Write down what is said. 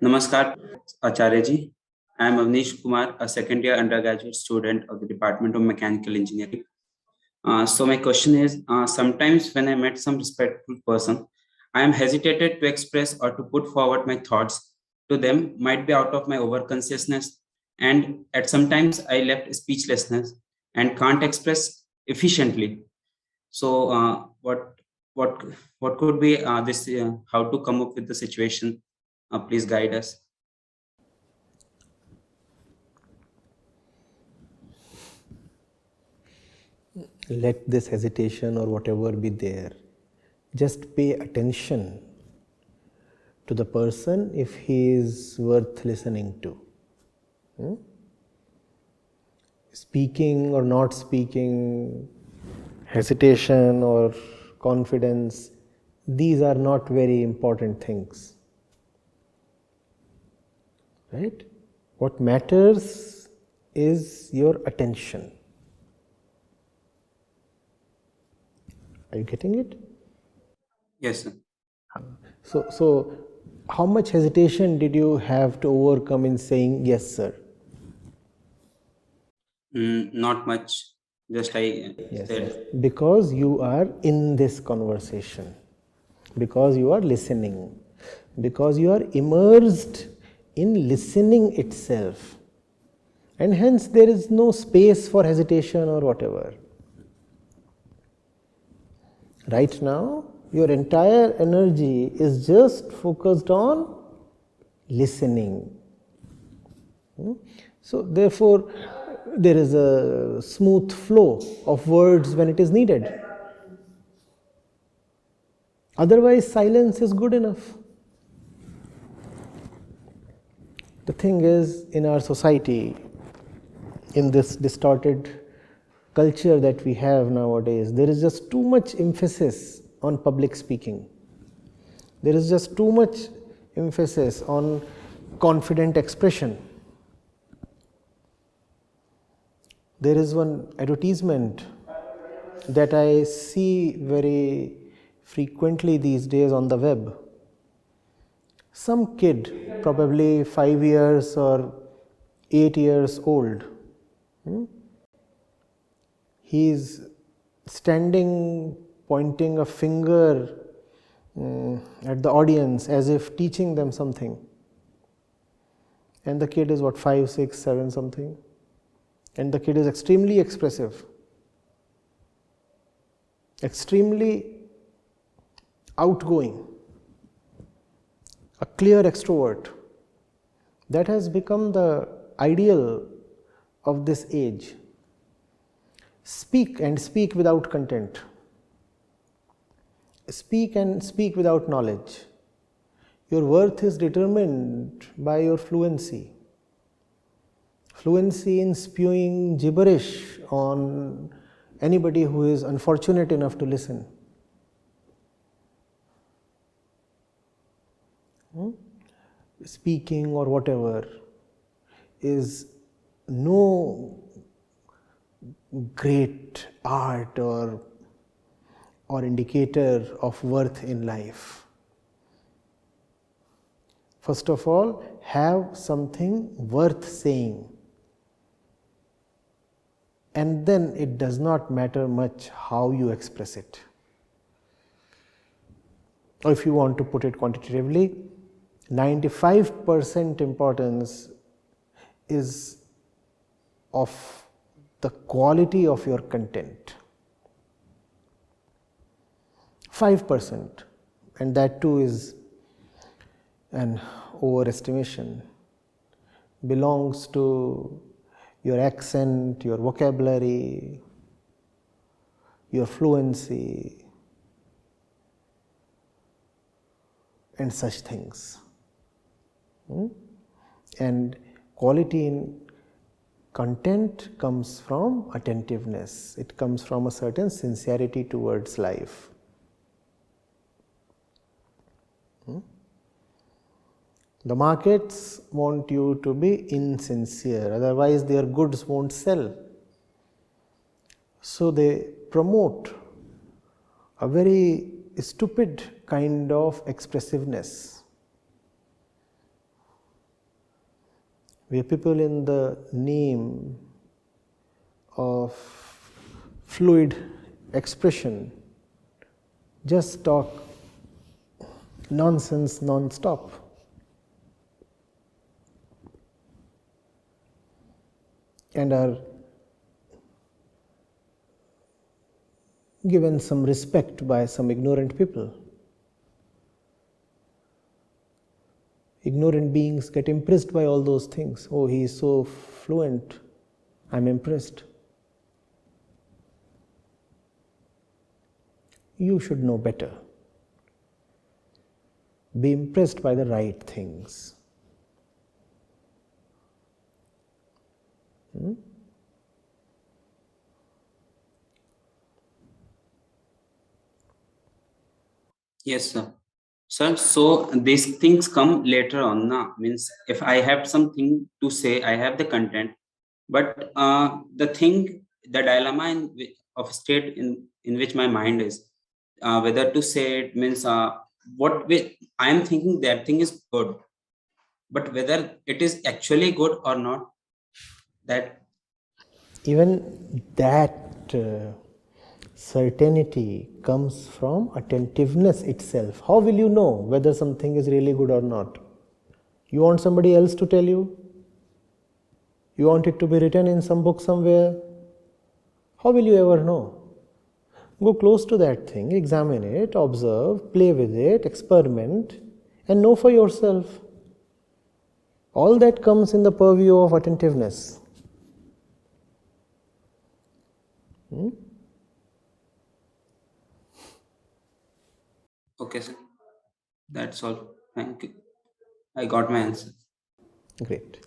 Namaskar, Acharya ji. I am Avnish Kumar, a second year undergraduate student of the Department of Mechanical Engineering. So my question is, sometimes when I met some respectful person, I am hesitated to express or to put forward my thoughts to them, might be out of my overconsciousness, and at sometimes I left speechlessness and can't express efficiently. So what what could be this? How to come up with the situation? Please guide us. Let this hesitation or whatever be there. Just pay attention to the person if he is worth listening to. Speaking or not speaking, hesitation or confidence, these are not very important things. Right? What matters is your attention. Are you getting it? Yes, sir. So how much hesitation did you have to overcome in saying yes, sir? Not much. Just I said. Because you are in this conversation, because you are listening, because you are immersed in listening itself, and hence there is no space for hesitation or whatever. Right now, your entire energy is just focused on listening. So therefore, there is a smooth flow of words when it is needed. Otherwise, silence is good enough. The thing is, in our society, in this distorted culture that we have nowadays, there is just too much emphasis on public speaking. There is just too much emphasis on confident expression. There is one advertisement that I see very frequently these days on the web. Some kid, probably 5 years or 8 years old, he is standing pointing a finger at the audience as if teaching them something. And the kid is what, 5, 6, 7 something. And the kid is extremely expressive, extremely outgoing, a clear extrovert. That has become the ideal of this age. Speak and speak without content. Speak and speak without knowledge. Your worth is determined by your fluency. Fluency in spewing gibberish on anybody who is unfortunate enough to listen. Speaking or whatever is no great art or indicator of worth in life. First of all, have something worth saying. And then it does not matter much how you express it. Or if you want to put it quantitatively, 95% importance is of the quality of your content. 5%, and that too is an overestimation, belongs to your accent, your vocabulary, your fluency, and such things. And quality in content comes from attentiveness. It comes from a certain sincerity towards life. The markets want you to be insincere, otherwise their goods won't sell. So they promote a very stupid kind of expressiveness. where people, in the name of fluid expression, just talk nonsense non-stop. And are given some respect by some ignorant people. Ignorant beings get impressed by all those things. Oh, he is so fluent, I'm impressed. You should know better. Be impressed by the right things. Yes, sir. Sir, so these things come later on. Na? Means if I have something to say, I have the content, but the thing, the dilemma of state in which my mind is, whether to say it means I am thinking that thing is good, but whether it is actually good or not, that Even that certainty comes from attentiveness itself. How will you know whether something is really good or not? You want somebody else to tell you? You want it to be written in some book somewhere? How will you ever know? Go close to that thing, examine it, observe, play with it, experiment, and know for yourself. All that comes in the purview of attentiveness. okay, sir. That's all. Thank you. I got my answer. Great.